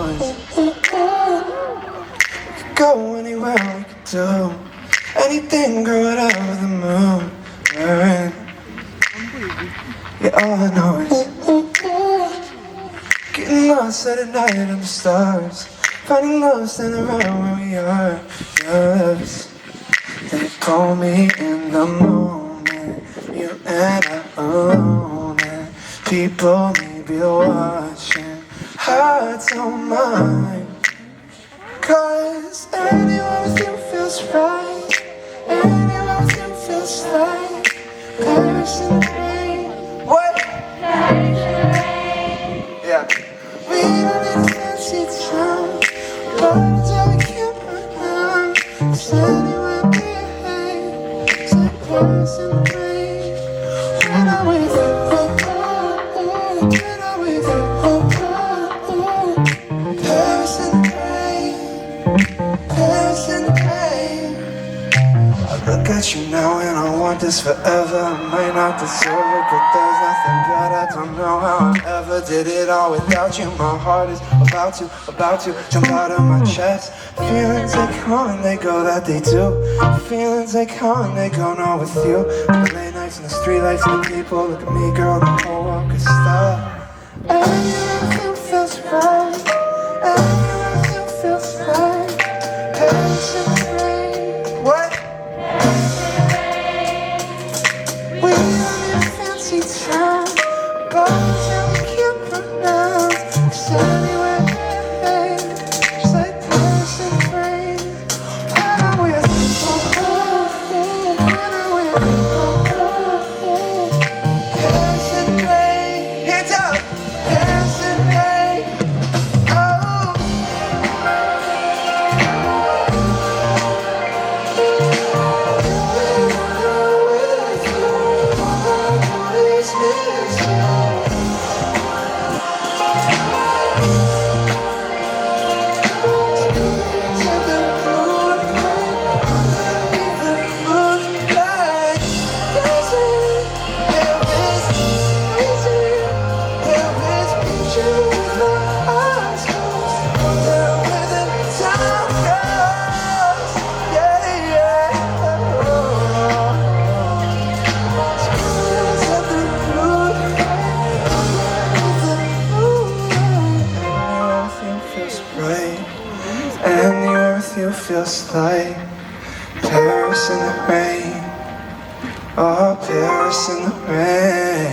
noise. We could go anywhere, we could do anything, girl, whatever the mood we're in. Yeah, all I know is getting lost at night under the stars, finding love standing around where we are. Yes, they call me in the moment, you and I own it. People may be watching, I don't mind, 'cause anywhere with you feels right, anywhere with you feels like Paris in the rain. What? Yeah. We don't need a fancy town, but until we can't pronounce, it's anywhere we hate, it's like Paris in the rain. When I'm with you, when I'm with you, Paris in the rain, Paris in the rain. I look at you now and I want this forever. I might not deserve it, but there's nothing bad. I don't know how I ever did it all without you. My heart is about to jump out of my chest. Feelings they come and they go, that they do. Feelings they come and they go, not with you. The late nights and the street lights and the people. Look at me, girl, the whole world could stop. Everything feels right, everything feels right. Paris in the rain. What? We don't need a fancy town, but until we can't pronounce, it's anywhere we hate, it's like Paris in the rain. When I'm with you, when I'm with you, Paris in the rain. Hands up, Paris in the rain. Oh. And the earth you feels like Paris in the rain. Oh, Paris in the rain.